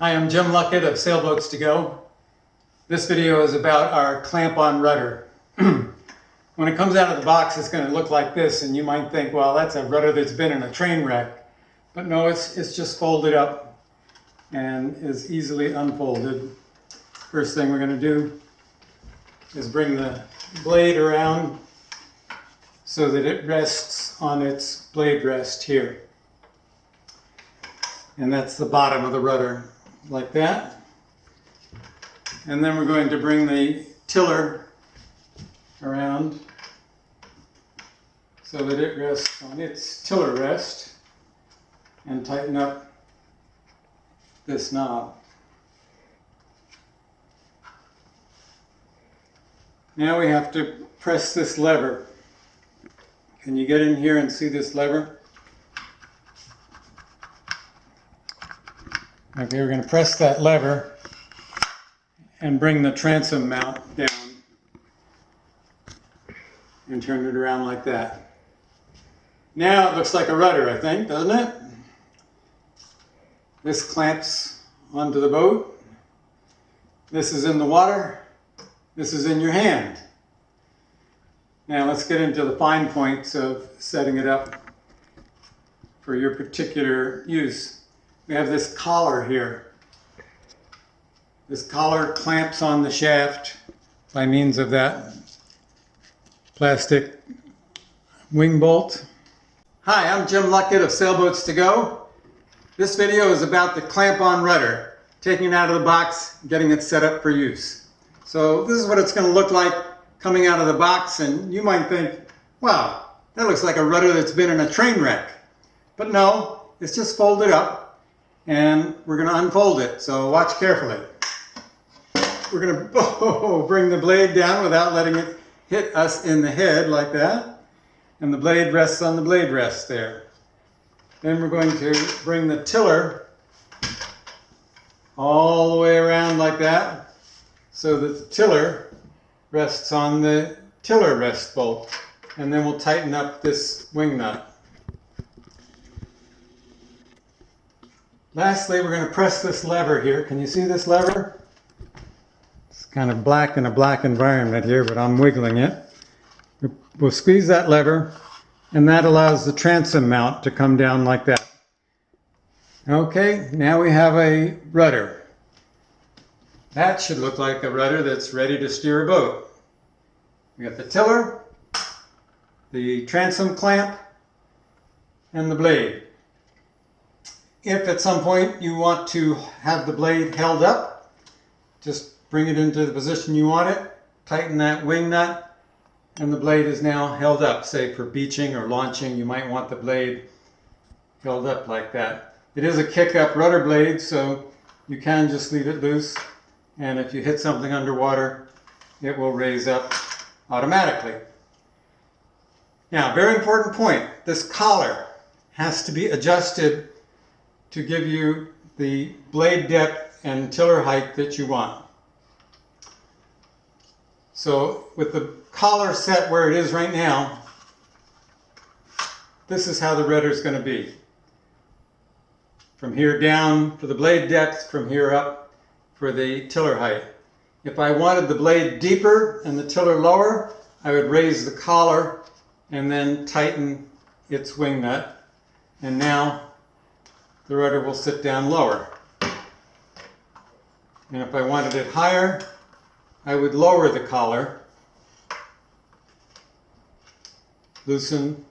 Hi, I'm Jim Luckett of SailboatsToGo. This video is about our clamp-on rudder. When it comes out of the box, it's going to look like this, and you might think, well, that's a rudder that's been in a train wreck. But no, it's just folded up and is easily unfolded. First thing we're going to do is bring the blade around so that it rests on its blade rest here. And that's the bottom of the rudder, like that. And then we're going to bring the tiller around so that it rests on its tiller rest and tighten up this knob. Now we have to press this lever. Can you get in here and see this lever? Okay, we're going to press that lever and bring the transom mount down and turn it around like that. Now it looks like a rudder, I think, doesn't it? This clamps onto the boat. This is in the water. This is in your hand. Now let's get into the fine points of setting it up for your particular use. We have this collar here. This collar clamps on the shaft by means of that plastic wing bolt. Hi, I'm Jim Luckett of SailboatsToGo. This video is about the clamp-on rudder, taking it out of the box, getting it set up for use. So this is what it's going to look like coming out of the box, and you might think, wow, that looks like a rudder that's been in a train wreck. But no, it's just folded up. And we're going to unfold it, so watch carefully. We're going to bring the blade down without letting it hit us in the head like that. And the blade rests on the blade rest there. Then we're going to bring the tiller all the way around like that, so that the tiller rests on the tiller rest bolt. And then we'll tighten up this wing nut. Lastly, we're going to press this lever here. Can you see this lever? It's kind of black in a black environment here, but I'm wiggling it. We'll squeeze that lever, and that allows the transom mount to come down like that. Okay, now we have a rudder. That should look like a rudder that's ready to steer a boat. We got the tiller, the transom clamp, and the blade. If at some point you want to have the blade held up, just bring it into the position you want it, tighten that wing nut, and the blade is now held up. Say for beaching or launching, you might want the blade held up like that. It is a kick-up rudder blade, so you can just leave it loose, and if you hit something underwater, it will raise up automatically. Now, very important point, this collar has to be adjusted to give you the blade depth and tiller height that you want. So with the collar set where it is right now, this is how the rudder is going to be. From here down for the blade depth, from here up for the tiller height. If I wanted the blade deeper and the tiller lower, I would raise the collar and then tighten its wing nut. And now the rudder will sit down lower. And if I wanted it higher, I would lower the collar, loosen,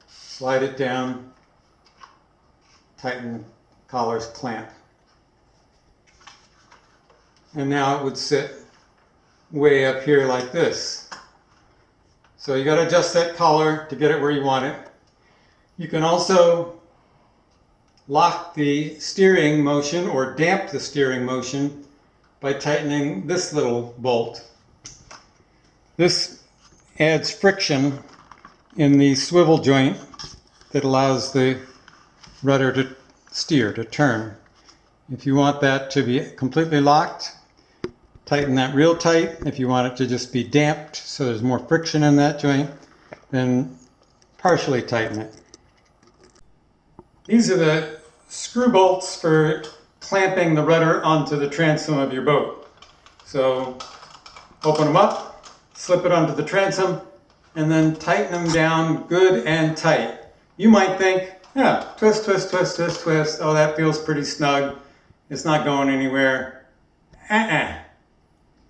slide it down, tighten the collar's clamp. And now it would sit way up here like this. So you got to adjust that collar to get it where you want it. You can also lock the steering motion or damp the steering motion by tightening this little bolt. This adds friction in the swivel joint that allows the rudder to steer, to turn. If you want that to be completely locked, tighten that real tight. If you want it to just be damped so there's more friction in that joint, then partially tighten it. These are the screw bolts for clamping the rudder onto the transom of your boat. So open them up, slip it onto the transom, and then tighten them down good and tight. You might think, yeah, twist, twist, twist, twist, twist. Oh, that feels pretty snug. It's not going anywhere.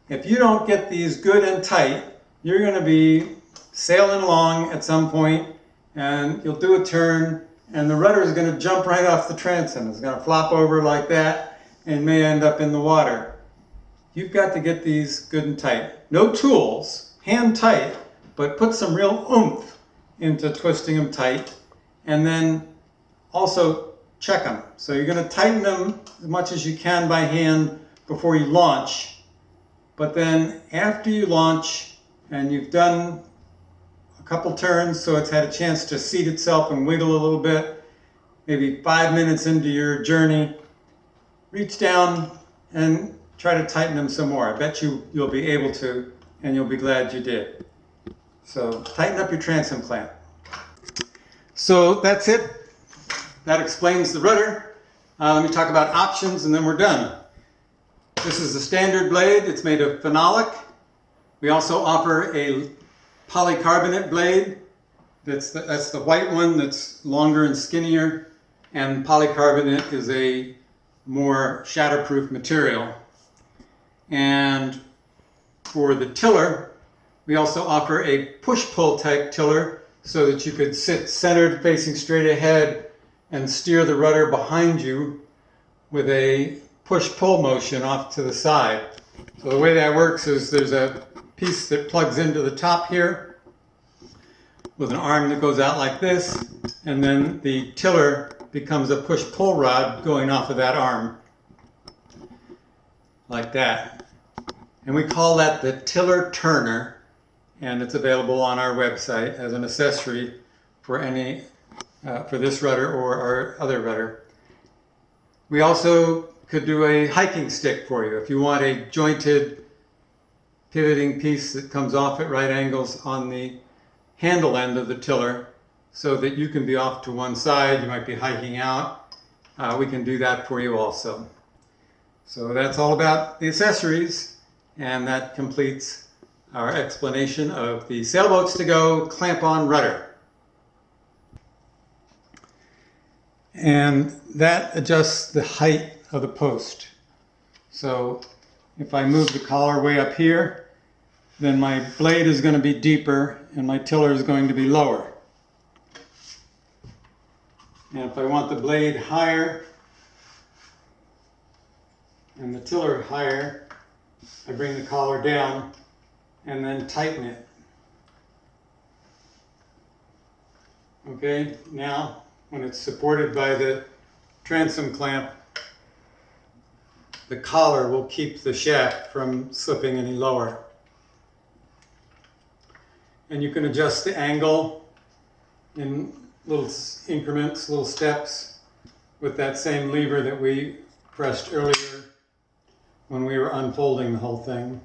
If you don't get these good and tight, you're going to be sailing along at some point, and you'll do a turn, and the rudder is going to jump right off the transom. It's going to flop over like that and may end up in the water. You've got to get these good and tight. No tools, hand tight, but put some real oomph into twisting them tight, and then also check them. So you're going to tighten them as much as you can by hand before you launch. But then after you launch and you've done a couple turns so it's had a chance to seat itself and wiggle a little bit, maybe 5 minutes into your journey, reach down and try to tighten them some more. I bet you'll be able to, and you'll be glad you did. So tighten up your transom clamp. So that's it. That explains the rudder. Let me talk about options and then we're done. This is the standard blade. It's made of phenolic. We also offer a polycarbonate blade. That's the white one that's longer and skinnier. And polycarbonate is a more shatterproof material. And for the tiller, we also offer a push-pull type tiller so that you could sit centered facing straight ahead and steer the rudder behind you with a push-pull motion off to the side. So the way that works is there's a piece that plugs into the top here with an arm that goes out like this, and then the tiller becomes a push-pull rod going off of that arm like that. And we call that the tiller turner, and it's available on our website as an accessory for any for this rudder or our other rudder. We also could do a hiking stick for you if you want a jointed pivoting piece that comes off at right angles on the handle end of the tiller so that you can be off to one side. You might be hiking out. We can do that for you also. So that's all about the accessories, and that completes our explanation of the SailboatsToGo clamp-on rudder. And that adjusts the height of the post. So if I move the collar way up here, then my blade is going to be deeper and my tiller is going to be lower. And if I want the blade higher and the tiller higher, I bring the collar down and then tighten it. Okay, now when it's supported by the transom clamp, the collar will keep the shaft from slipping any lower. And you can adjust the angle in little increments, little steps, with that same lever that we pressed earlier when we were unfolding the whole thing.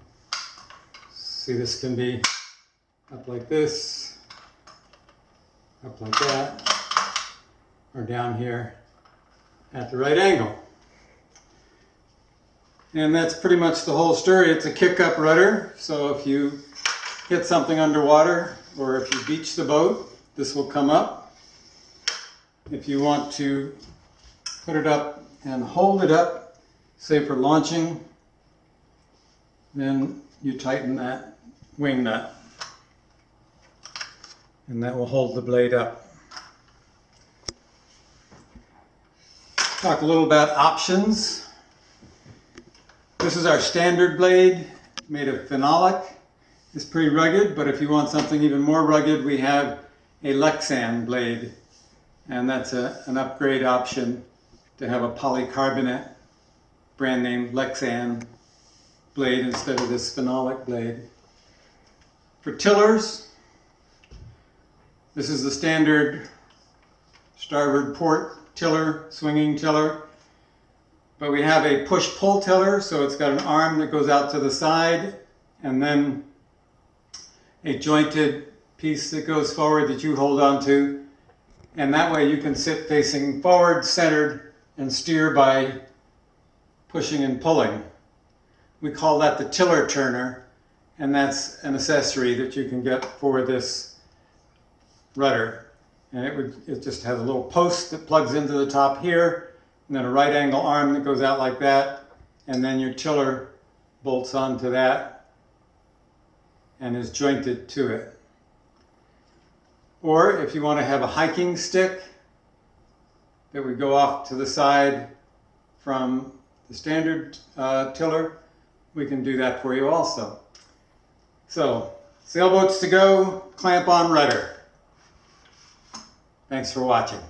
See, this can be up like this, up like that, or down here at the right angle. And that's pretty much the whole story. It's a kick-up rudder, so if you hit something underwater or if you beach the boat, this will come up. If you want to put it up and hold it up, say for launching, then you tighten that wing nut, and that will hold the blade up. Talk a little about options. This is our standard blade made of phenolic. It's pretty rugged, but if you want something even more rugged, we have a Lexan blade, and that's an upgrade option to have a polycarbonate brand name Lexan blade instead of this phenolic blade. For tillers, this is the standard starboard port tiller, swinging tiller. But we have a push-pull tiller, so it's got an arm that goes out to the side, and then a jointed piece that goes forward that you hold on to. And that way you can sit facing forward, centered, and steer by pushing and pulling. We call that the tiller turner, and that's an accessory that you can get for this rudder. And it just has a little post that plugs into the top here, and then a right angle arm that goes out like that, and then your tiller bolts onto that and is jointed to it. Or if you want to have a hiking stick that would go off to the side from the standard tiller, we can do that for you also. So, Sailboats to Go, clamp on rudder. Thanks for watching.